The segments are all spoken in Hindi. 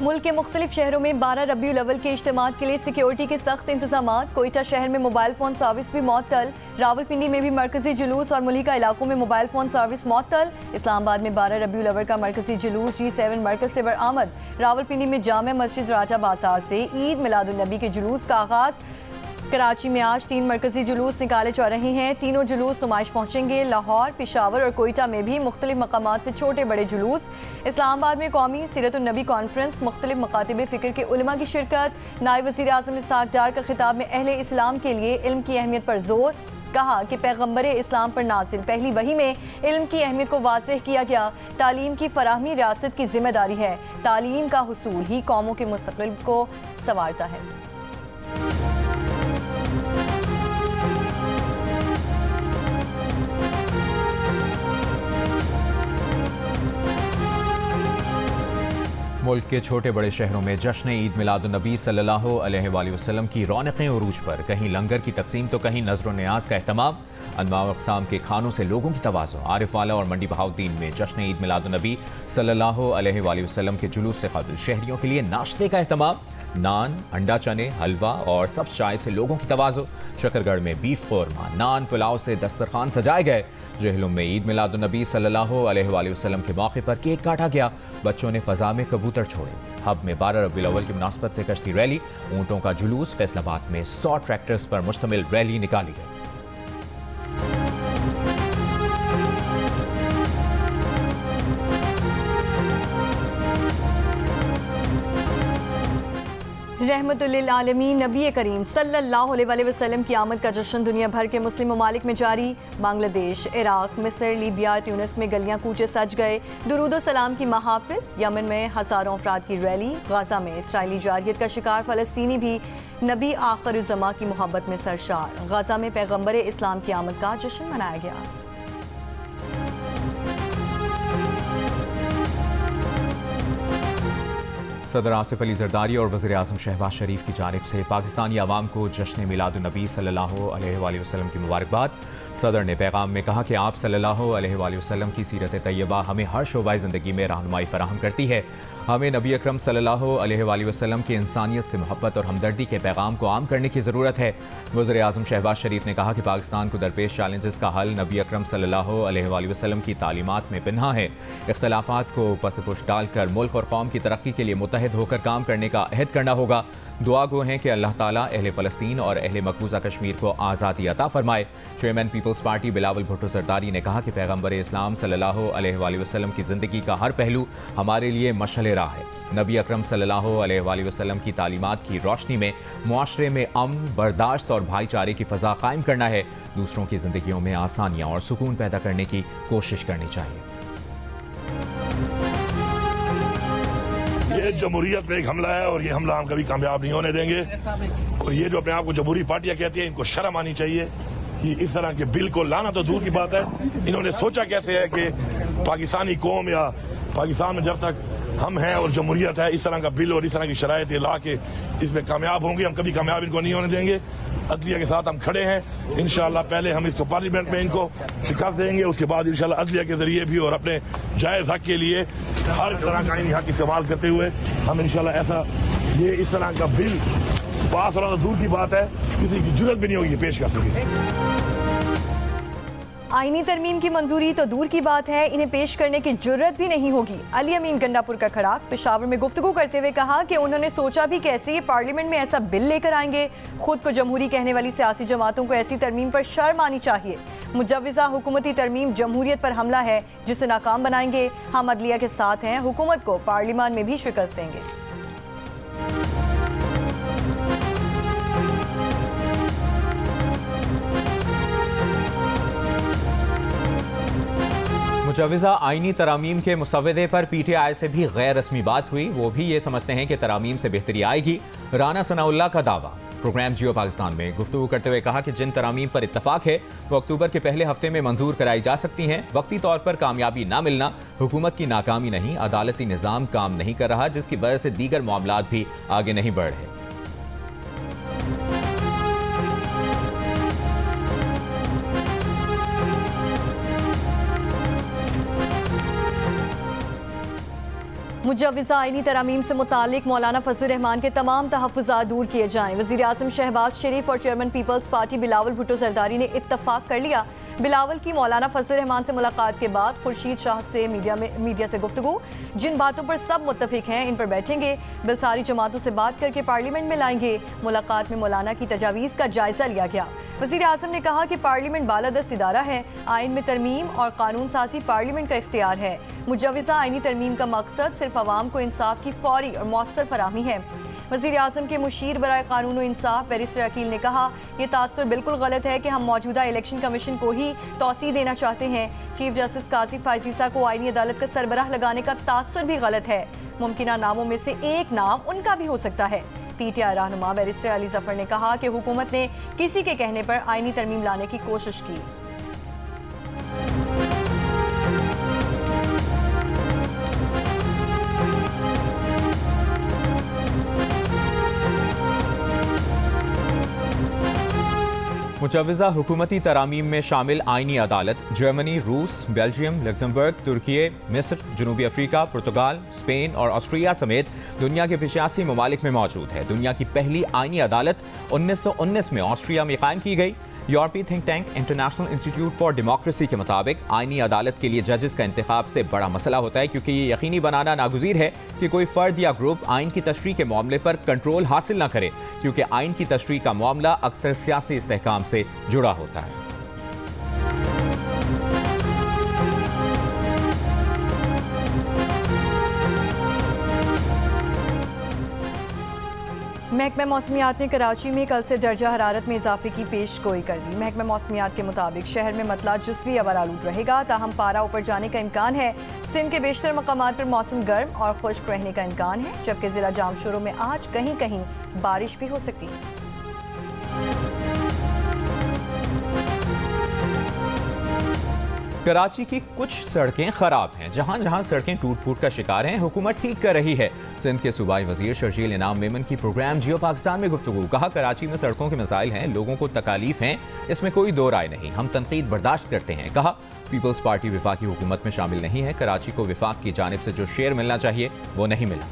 मुल्क के मुख्तलिफ शहरों में 12 रबीउल अव्वल के इज्तिमात के लिए सिक्योरिटी के सख्त इंतजाम। कोयटा शहर में मोबाइल फ़ोन सर्विस भी मअतल। रावलपिंडी में भी मरकजी जुलूस और मुलिका इलाकों में मोबाइल फ़ोन सर्विस मअतल। इस्लामाबाद में 12 रबीउल अव्वल का मरकजी जुलूस G7 मरकज से बरामद। रावलपिंडी में जामिया मस्जिद राजा बाजार से ईद मिलादुन नबी के जुलूस का आगाज़। कराची में आज 3 मरकजी जुलूस निकाले जा रहे हैं। तीनों जुलूस नुमाइश पहुंचेंगे। लाहौर, पेशावर और कोयटा में भी मुख्तलिफ मकामात से छोटे बड़े जुलूस। इस्लामाबाद में कौमी सीरतुन नबी कॉन्फ्रेंस, मुख्तलिफ मकातिब फ़िक्र के उलमा की शिरकत। नायब वज़ीर आज़म इसहाक़ डार का खिताब में अहले इस्लाम के लिए इल्म की अहमियत पर जोर। कहा कि पैगम्बर इस्लाम पर नाज़िल पहली वही में इल्म की अहमियत को वाज़ेह किया गया। तालीम की फराहमी रियासत की जिम्मेदारी है। तालीम का हुसूल ही कौमों के मुस्तक़बिल को संवारता है। मुल्क के छोटे बड़े शहरों में जश्न ईद मिलादुन नबी सल्लल्लाहु अलैहि वसल्लम की रौनकें उरूज पर। कहीं लंगर की तकसीम तो कहीं नज़र न्याज का अहतमाम। अनवा अक़साम के खानों से लोगों की तवाज़ुन। आरिफ वाला और मंडी बहाउद्दीन में जश्न ईद मिलादुन नबी सल्लल्लाहु अलैहि वसल्लम के जुलूस से कबल शहरियों के लिए नाश्ते का अहतमाम। नान, अंडा चने, हलवा और सब्ज़ चाय से लोगों की तवाज़ुन। शकरगढ़ में बीफ कौरमा, नान, पुलाव से दस्तरखान सजाए गए। जहलुम में ईद मिलादुन नबी सल्लल्लाहु अलैहि वसल्लम के मौके पर केक काटा गया। बच्चों ने फ़ज़ा में कबूतर छोड़े। हब में 12 रबीउल अव्वल की मुनासबत से कश्ती रैली, ऊँटों का जुलूस। फैसलाबाद में 100 ट्रैक्टर्स पर मुश्तमिल रैली निकाली गई। रहमतुल्लिल आलमीन नबी करीम सल्लल्लाहु अलैहि वसल्लम की आमद का जश्न दुनिया भर के मुस्लिम ममालिक में जारी। बांग्लादेश, इराक, मिस्र, लीबिया, ट्यूनिस में गलियां कूचे सज गए। दुरूद सलाम की महाफिल। यमन में हज़ारों अफराद की रैली। गाज़ा में इसराइली जारियत का शिकार फ़लस्तीनी भी नबी आखिरुज़्ज़मा की मोहब्बत में सरशार। गाज़ा में पैगम्बर इस्लाम की आमद का जश्न मनाया गया। सदर आसिफ अली जरदारी और वज़ीर आज़म शहबाज शरीफ की जानिब से पाकिस्तानी अवाम को जश्न मिलादुन नबी सल्लल्लाहु अलैहि वसल्लम की मुबारकबाद। सदर ने पैगाम में कहा कि आप सल्लल्लाहु अलैहि वसल्लम की सीरत तैयबा हमें हर शोबाए ज़िंदगी में रहनुमाई फराहम करती है। हमें नबी अकरम सल्लल्लाहु अलैहि वसल्लम की इंसानियत से मोहब्बत और हमदर्दी के पैगाम को आम करने की ज़रूरत है। वज़ीर आज़म शहबाज शरीफ ने कहा कि पाकिस्तान को दरपेश चैलेंजेस का हल नबी अकरम सल्लल्लाहु अलैहि वसल्लम की तालीमात में पिन्हा है। इख्तलाफात को पसपुश डालकर मुल्क और कौम की तरक्की के लिए मुत्तहिद होकर काम करने का अहद करना होगा। दुआ गो हैं कि अल्लाह ताला अहले फ़लस्तीन और अहले मकबूजा कश्मीर को आज़ादी अता फरमाए। चेयरमैन पीपल्स पार्टी बिलावल भुट्टो जरदारी ने कहा कि पैगम्बर इस्लाम सल्लल्लाहु अलैहि वसल्लम की ज़िंदगी का हर पहलू हमारे लिए मशअल राह है। नबी अकरम सल्लल्लाहु अलैहि वसल्लम की तालीमात की रोशनी में मुआशरे में अमन, बर्दाश्त और भाईचारे की फ़ज़ा कायम करना है। दूसरों की ज़िंदगियों में आसानियाँ और सुकून पैदा करने की कोशिश करनी चाहिए। ये जमहूरियत पे एक हमला है और ये हमला हम कभी कामयाब नहीं होने देंगे। और ये जो अपने आप को जमहूरी पार्टियां कहती हैं, इनको शर्म आनी चाहिए कि इस तरह के बिल को लाना तो दूर की बात है। इन्होंने सोचा कैसे है कि पाकिस्तानी कौम या पाकिस्तान में जब तक हम हैं और जमहूरियत है, इस तरह का बिल और इस तरह की शराइत ला के इसमें कामयाब होंगे। हम कभी कामयाब इनको नहीं होने देंगे। अदलिया के साथ हम खड़े हैं। इंशाल्लाह पहले हम इसको पार्लियामेंट में इनको शिकस्त देंगे, उसके बाद इंशाल्लाह अदलिया के जरिए भी और अपने जायज हक के लिए हर तरह का हक इस्तेमाल करते हुए हम इंशाल्लाह ऐसा ये इस तरह का बिल पास होना तो दूर की बात है, किसी की जरूरत भी नहीं होगी पेश कर सके। आईनी तरमीम की मंजूरी तो दूर की बात है, इन्हें पेश करने की जुर्रत भी नहीं होगी। अली अमीन गंडापुर का खड़ाक पेशावर में गुफ्तगू करते हुए कहा कि उन्होंने सोचा भी कैसे ये पार्लियामेंट में ऐसा बिल लेकर आएंगे। खुद को जमहूरी कहने वाली सियासी जमातों को ऐसी तरमीम पर शर्म आनी चाहिए। मुजव्विज़ा हुकूमती तरमीम जमहूरियत पर हमला है जिसे नाकाम बनाएंगे। हम अदलिया के साथ हैं, हुकूमत को पार्लियामान में भी शिकस्त देंगे। मुजव्विज़ा आईनी तरामीम के मुसव्वदे पर PTI से भी गैर रस्मी बात हुई। वो भी ये समझते हैं कि तरामीम से बेहतरी आएगी। राना सनाउल्लाह का दावा। प्रोग्राम जियो पाकिस्तान में गुफ्तगू करते हुए कहा कि जिन तरामीम पर इत्तफाक है वो अक्टूबर के पहले हफ्ते में मंजूर कराई जा सकती हैं। वक्ती तौर पर कामयाबी ना मिलना हुकूमत की नाकामी नहीं, अदालती निज़ाम काम नहीं कर रहा, जिसकी वजह से दीगर मामलात भी आगे नहीं बढ़ रहे। मुजव्विज़ा आईनी तरामीम से मुतालिक मौलाना फजल रहमान के तमाम तहफ़्फ़ुज़ात दूर किए जाएँ। वज़ीर आज़म शहबाज शरीफ और चेयरमैन पीपल्स पार्टी बिलावल भुट्टो जरदारी ने इत्तफ़ाक़ कर लिया। बिलावल की मौलाना फजल रहमान से मुलाकात के बाद खुर्शीद शाह से मीडिया से गुफ्तगू। जिन बातों पर सब मुत्तफ़िक हैं इन पर बैठेंगे। बिल सारी जमातों से बात करके पार्लियामेंट में लाएंगे। मुलाकात में मौलाना की तजावीज़ का जायज़ा लिया गया। वज़ीर आज़म ने कहा कि पार्लियामेंट बालादस्त इदारा है। आइन में तरमीम और कानून साज़ी पार्लियामेंट का इख्तियार है। मुजव्विज़ा आइनी तरमीम का मकसद सिर्फ आवाम को इंसाफ की फौरी और मौसर फराहमी है। वज़ीर आज़म के मुशीर बराए कानून व इंसाफ बैरिस्टर अकील ने कहा, ये तासुर बिल्कुल गलत है कि हम मौजूदा इलेक्शन कमीशन को ही तौसीह देना चाहते हैं। चीफ जस्टिस काजी फायजीसा को आइनी अदालत का सरबराह लगाने का तासुर भी गलत है। मुमकिना नामों में से एक नाम उनका भी हो सकता है। PTI रहनुमा बैरिस्टर अली जफर ने कहा कि हुकूमत ने किसी के कहने पर आइनी तरमीम लाने की कोशिश की। मुजव्विज़ा हुकूमती तरामीम में शामिल आइनी अदालत जर्मनी, रूस, बेल्जियम, लग्जमबर्ग, तुर्की, मिस्र, जनूबी अफ्रीका, पुर्तगाल, स्पेन और ऑस्ट्रिया समेत दुनिया के 85 ममालिक में मौजूद है। दुनिया की पहली आइनी अदालत 1919 में ऑस्ट्रिया में कायम की गई। यूरोपीय think tank international institute for democracy के मुताबिक आइनी अदालत के लिए जजेस का इंतखाब से बड़ा मसला होता है, क्योंकि ये यकीनी बनाना नागुज़ीर है कि कोई फर्द या ग्रुप आइन की तशरीह के मामले पर कंट्रोल हासिल न करे, क्योंकि आइन की तशरीह का मामला अक्सर सियासी इस्तेहकाम से जुड़ा होता है। महकमा मौसमियात ने कराची में कल से दर्जा हरारत में इजाफे की पेश गोई कर दी। महकमा मौसमियात के मुताबिक शहर में मतला जुज़वी अबर आलूद रहेगा, ताहम पारा ऊपर जाने का इम्कान है। सिंध के बेशतर मकामात पर मौसम गर्म और खुश्क रहने का इम्कान है, जबकि जिला जामशोरों में आज कहीं कहीं बारिश भी हो सकती है। कराची की कुछ सड़कें खराब हैं। जहां जहां सड़कें टूट फूट का शिकार हैं, हुकूमत ठीक कर रही है। सिंध के सूबाई वजीर शर्जील इनाम मेमन की प्रोग्राम जियो पाकिस्तान में गुफ्तगू। कहा, कराची में सड़कों के मसाइल हैं, लोगों को तकालीफ हैं, इसमें कोई दो राय नहीं, हम तनकीद बर्दाश्त करते हैं। कहा, पीपल्स पार्टी वफाकी हुकूमत में शामिल नहीं है। कराची को वफाक की जानिब से जो शेयर मिलना चाहिए वो नहीं मिला।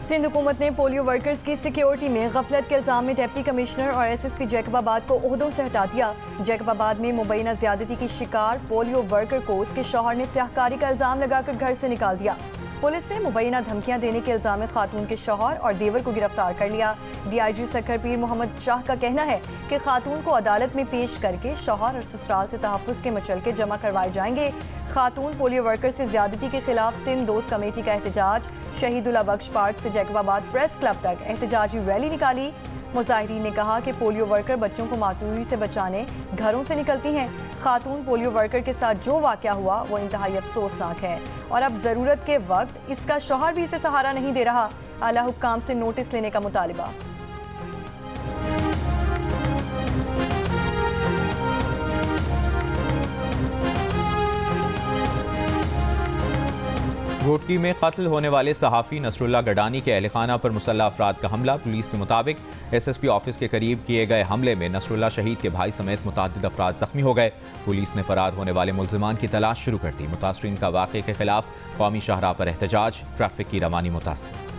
सिंध हुकूमत ने पोलियो वर्कर्स की सिक्योरिटी में गफलत के इल्जाम में डिप्टी कमिश्नर और SSP जैकबाबाद को ओहदों से हटा दिया। जैकबाबाद में मुबैना ज्यादती की शिकार पोलियो वर्कर को उसके शौहर ने स्याहकारी का इल्जाम लगाकर घर से निकाल दिया। पुलिस ने मुबैना धमकियां देने के इल्जाम में खातून के शौहर और देवर को गिरफ्तार कर लिया। DIG सक्खर पीर मोहम्मद शाह का कहना है कि खातून को अदालत में पेश करके शौहर और ससुराल से तहफ़्फ़ुज़ के मचलके जमा करवाए जाएंगे। खातून पोलियो वर्कर से ज्यादती के खिलाफ सिंध दोस्त कमेटी का एहतजाज। शहीदुल्लाह बख्श पार्क से जैकबाबाद प्रेस क्लब तक एहतजाजी रैली निकाली। मुजाहिरीन ने कहा कि पोलियो वर्कर बच्चों को मासूरी से बचाने घरों से निकलती हैं। खातून पोलियो वर्कर के साथ जो वाक़या हुआ वो इंतहाई अफसोसनाक है और अब ज़रूरत के वक्त इसका शौहर भी इसे सहारा नहीं दे रहा। आला हुक्काम से नोटिस लेने का मुतालिबा। घोटकी में कत्ल होने वाले सहाफ़ी नसरुल्लाह गडानी के अहलखाना पर मुसल्लह अफराद का हमला। पुलिस के मुताबिक SSP ऑफिस के करीब किए गए हमले में नसरुल्लाह शहीद के भाई समेत मुतअद्दिद अफराद जख्मी हो गए। पुलिस ने फरार होने वाले मुल्ज़िमान की तलाश शुरू कर दी। मुतासरीन का वाक़े के खिलाफ कौमी शाहराह पर एहतजाज, ट्रैफिक की रवानी मुतासर।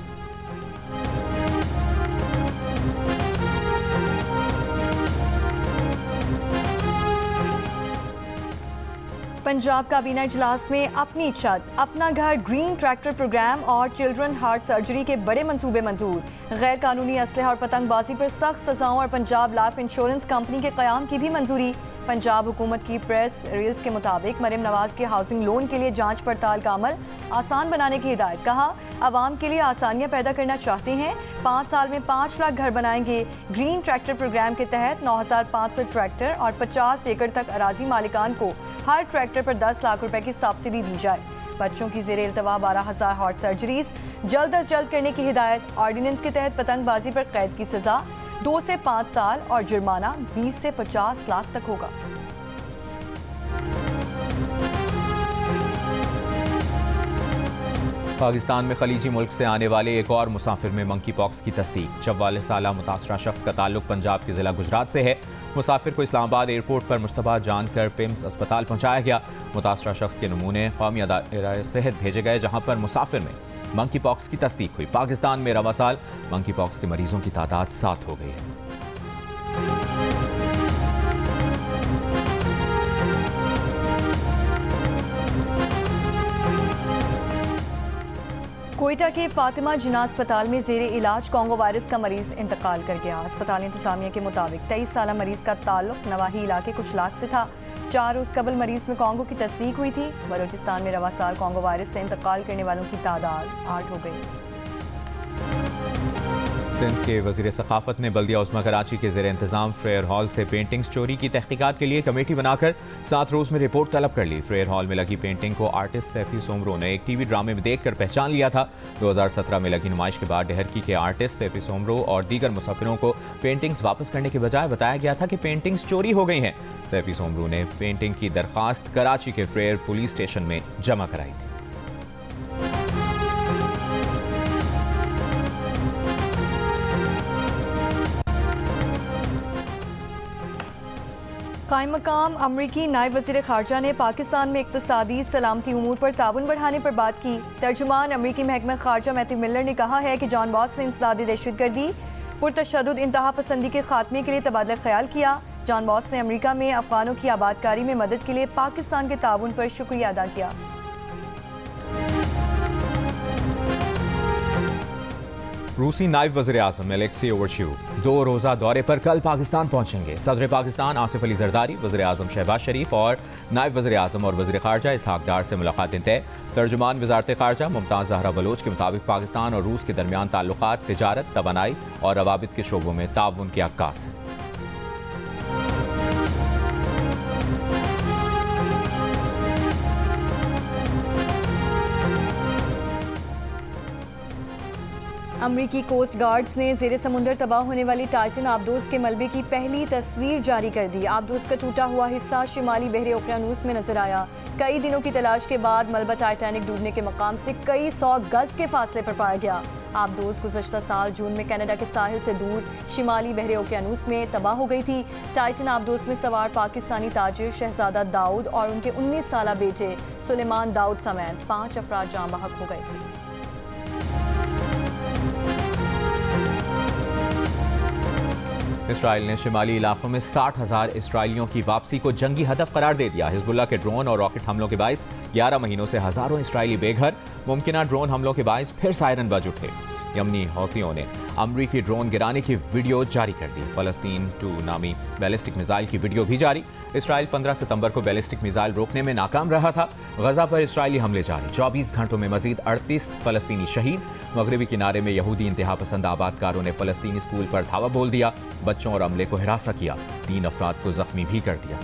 पंजाब काबीना इजलास में अपनी छत अपना घर ग्रीन ट्रैक्टर प्रोग्राम और चिल्ड्रन हार्ट सर्जरी के बड़े मंसूबे मंजूर। गैर कानूनी असलहा और पतंगबाजी पर सख्त सजाओं और पंजाब लाइफ इंश्योरेंस कंपनी के क़याम की भी मंजूरी। पंजाब हुकूमत की प्रेस रील्स के मुताबिक मरियम नवाज के हाउसिंग लोन के लिए जांच पड़ताल का अमल आसान बनाने की हिदायत। कहा, आवाम के लिए आसानियां पैदा करना चाहते हैं, 5 साल में 5 लाख घर बनाएंगे। ग्रीन ट्रैक्टर प्रोग्राम के तहत 9,500 ट्रैक्टर और 50 एकड़ तक अराजी मालिकान को हर ट्रैक्टर पर 10 लाख रुपए की सब्सिडी दी जाए। बच्चों की ज़ेर इल्तवा 12,000 हार्ट सर्जरीज जल्द अज जल्द करने की हिदायत। ऑर्डिनेंस के तहत पतंगबाजी पर कैद की सजा 2 से 5 साल और जुर्माना 20 से 50 लाख तक होगा। पाकिस्तान में खलीजी मुल्क से आने वाले एक और मुसाफिर में मंकी पॉक्स की तस्दीक। 44 साला मुतासरा शख्स का ताल्लुक पंजाब के जिला गुजरात से है। मुसाफिर को इस्लामाबाद एयरपोर्ट पर मुश्तबा जानकर पिम्स अस्पताल पहुंचाया गया। मुतासरा शख्स के नमूने कौमी अदारे सेहत भेजे गए, जहां पर मुसाफिर में मंकी पॉक्स की तस्दीक हुई। पाकिस्तान में रवा साल मंकी पॉक्स के मरीजों की तादाद 7 हो गई है। कोयटा के फातिमा जिन्ना अस्पताल में जेरे इलाज कॉन्गो वायरस का मरीज इंतकाल कर गया। अस्पताल इंतजामिया के मुताबिक 23 साला मरीज का ताल्लुक नवाही इलाके कुछ लाख से था। 4 रोज कबल मरीज में कॉन्गो की तस्दीक हुई थी। बलूचिस्तान में रवा साल कॉन्गो वायरस से इंतकाल करने वालों की तादाद 8 हो गई। सिंध के वज़ीर सकाफत ने बल्दिया उस्मा कराची के ज़ेर इंतज़ाम फेयर हॉल से पेंटिंग्स चोरी की तहकीकात के लिए कमेटी बनाकर 7 रोज में रिपोर्ट तलब कर ली। फेयर हॉल में लगी पेंटिंग को आर्टिस्ट सैफी सोमरो ने एक टीवी ड्रामे में देखकर पहचान लिया था। 2017 में लगी नुमाइश के बाद डहरकी के आर्टिस्ट सैफी सोमरो और दीगर मुसाफिरों को पेंटिंग्स वापस करने के बजाय बताया गया था कि पेंटिंग्स चोरी हो गई हैं। सैफी सोमरो ने पेंटिंग की दरख्वास्त कराची के फेयर पुलिस स्टेशन में जमा कराई थी। कायम मकाम अमरीकी नायब वज़ीर ख़ारजा ने पाकिस्तान में इक़्तिसादी सलामती उमूर पर ताउन बढ़ाने पर बात की। तर्जुमान अमरीकी महकमा ख़ारजा मैथ्यू मिलर ने कहा है कि जॉन बॉस ने इंसदादी दहशतगर्दी पुरतशद्दुद इंतहा पसंदी के खात्मे के लिए तबादला ख्याल किया। जॉन बॉस ने अमरीका में अफ़गानों की आबादकारी में मदद के लिए पाकिस्तान के ताउन पर शुक्रिया अदा किया। रूसी नायब वज़ीर आज़म एलेक्सी ओवरशिव 2 रोज़ा दौरे पर कल पाकिस्तान पहुंचेंगे। सदर पाकिस्तान आसिफ अली जरदारी, वज़ीर आज़म शहबाज शरीफ और नायब वज़ीर आज़म और वज़ीर ख़ारजा इसहाक डार से मुलाकातें तय। तर्जुमान वज़ारत ख़ारजा मुमताज़ ज़हरा बलोच के मुताबिक पाकिस्तान और रूस के दरमियान ताल्लुकात तिजारत, तवानाई और रवाबित के शोबों में ताउन की अक्कास है। अमरीकी कोस्ट गार्ड्स ने ज़ेरे समुंदर तबाह होने वाली टाइटन आबदोज़ के मलबे की पहली तस्वीर जारी कर दी। आबदोज़ का टूटा हुआ हिस्सा शिमाली बहरे ओकियानूस में नजर आया। कई दिनों की तलाश के बाद मलबा टाइटैनिक डूबने के मकाम से कई 100 गज के फासले पर पाया गया। आबदोज़ गुज़श्ता साल जून में कनाडा के साहिल से दूर शिमाली बहरे ओकियानूस में तबाह हो गई थी। टाइटन आबदोज़ में सवार पाकिस्तानी ताजिर शहजादा दाऊद और उनके 19 साला बेटे सुलेमान दाऊद समेत 5 अफराद जाँ बहक हो गए थे। इसराइल ने शिमाली इलाकों में 60,000 इसराइलियों की वापसी को जंगी हदफ करार दे दिया। हिजबुल्लाह के ड्रोन और रॉकेट हमलों के बाइस 11 महीनों से हजारों इसराइली बेघर। मुमकिना ड्रोन हमलों के बाइस फिर सायरन बज उठे। यमनी हौथियों ने अमरीकी ड्रोन गिराने की वीडियो जारी कर दी। फ़लस्तीन 2 नामी बैलिस्टिक मिसाइल की वीडियो भी जारी। इसराइल 15 सितंबर को बैलिस्टिक मिसाइल रोकने में नाकाम रहा था। गजा पर इसराइली हमले जारी। 24 घंटों में मजीद 38 फ़लस्तीनी शहीद। मगरबी किनारे में यहूदी इंतहा पसंद आबादकारों ने फ़लस्तीनी स्कूल पर धावा बोल दिया। बच्चों और अमले को हिरासा किया। 3 अफराद को जख्मी भी कर दिया।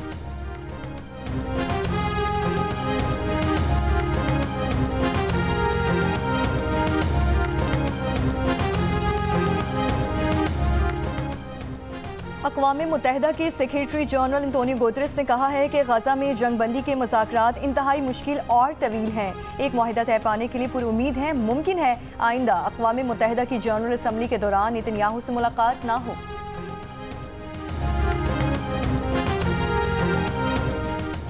अक़वाम मुत्तहिदा के सेक्रेटरी जनरल अंतोनियो गुतेरेस ने कहा है कि गजा में जंगबंदी के मुज़ाकरात इंतहाई मुश्किल और तवील हैं। एक मुआहिदा तय पाने के लिए पुरुमीद है, मुमकिन है आइंदा अक़वाम मुत्तहिदा की जनरल असम्बली के दौरान नेतन्याहू से मुलाकात ना हो।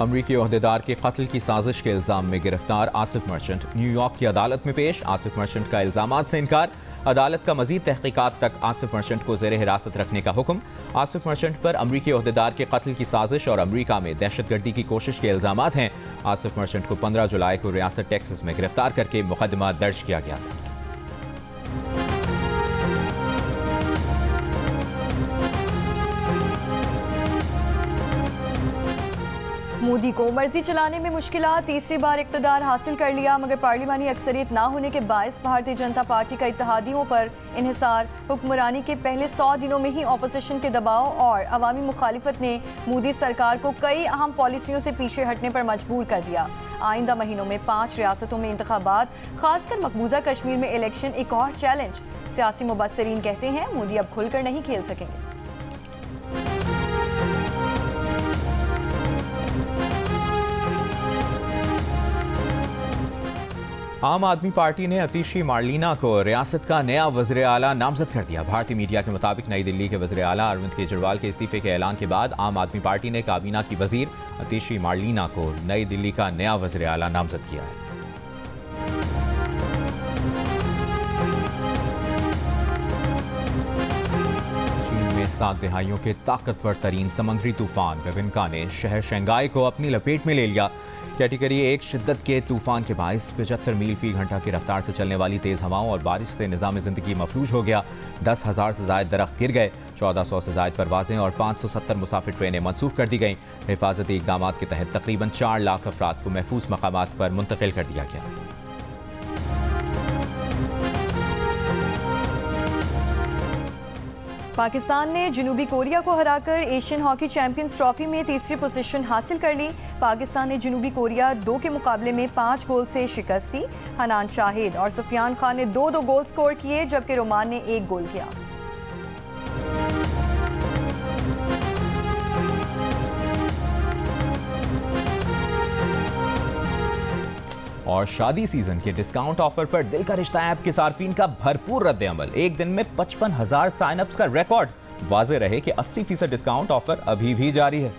अमरीकी ओहदेदार के कत्ल की साजिश के इल्जाम में गिरफ्तार आसिफ मर्चेंट न्यूयॉर्क की अदालत में पेश। आसिफ मर्चेंट का इल्जामात से इनकार। अदालत का मजीद तहकीकात तक आसिफ मर्चेंट को ज़ेरे हिरासत रखने का हुक्म। आसिफ मर्चेंट पर अमरीकी ओहदेदार के कत्ल की साजिश और अमरीका में दहशतगर्दी की कोशिश के इल्जामात हैं। आसिफ मर्चेंट को 15 जुलाई को रियासत टेक्सास में गिरफ्तार करके मुकदमा दर्ज किया गया था। मोदी को मर्जी चलाने में मुश्किलात। तीसरी बार इक़्तिदार हासिल कर लिया, मगर पार्लिमानी अक्सरियत ना होने के बायस भारतीय जनता पार्टी का इत्तेहादियों पर इन्हिसार। हुक्मरानी के पहले 100 दिनों में ही अपोजिशन के दबाव और अवामी मुखालिफत ने मोदी सरकार को कई अहम पॉलिसियों से पीछे हटने पर मजबूर कर दिया। आइंदा महीनों में 5 रियासतों में इंतखाबात, खासकर मकबूजा कश्मीर में इलेक्शन एक और चैलेंज। सियासी मुबस्सिरीन कहते हैं मोदी अब खुलकर नहीं खेल सकेंगे। आम आदमी पार्टी ने अतीशी मार्लिना को रियासत का नया वज़ीर आला नामजद कर दिया। भारतीय मीडिया के मुताबिक नई दिल्ली के वज़ीर आला अरविंद केजरीवाल के इस्तीफे के ऐलान के बाद आम आदमी पार्टी ने काबीना की वज़ीर अतीशी मार्लिना को नई दिल्ली का नया वज़ीर आला नामजद किया है। चीन में 7 दहाइयों के ताकतवर तरीन समुद्री तूफान बेबिनका ने शहर शंघाई को अपनी लपेट में ले लिया। कैटेगरी 1 शिद्दत के तूफान के बायस 75 मील फी घंटा की रफ्तार से चलने वाली तेज हवाओं और बारिश से निज़ाम ज़िंदगी मफलूज हो गया। 10,000 से ज़ायद दरख्त गिर गए, 1400 से ज़ायद परवाजें और 570 मुसाफिर ट्रेनें मनसूख कर दी गईं। हिफाजती इक़दाम के तहत तकरीबन 4 लाख अफराद को महफूज मकामात पर मुंतकिल कर दिया गया। पाकिस्तान ने जनूबी कोरिया को हराकर एशियन हॉकी चैंपियंस ट्रॉफी में तीसरी पोजीशन हासिल कर ली। पाकिस्तान ने जनूबी कोरिया 2 के मुकाबले में 5 गोल से शिकस्त दी। हनान शाहिद और सुफियान खान ने 2-2 गोल स्कोर किए, जबकि रोमान ने 1 गोल किया। और शादी सीजन के डिस्काउंट ऑफर पर दिल का रिश्ता ऐप के सार्फिन का भरपूर रद्द अमल। एक दिन में 55,000 साइन अप्स का रिकॉर्ड। वाज़ेह रहे कि 80% डिस्काउंट ऑफर अभी भी जारी है।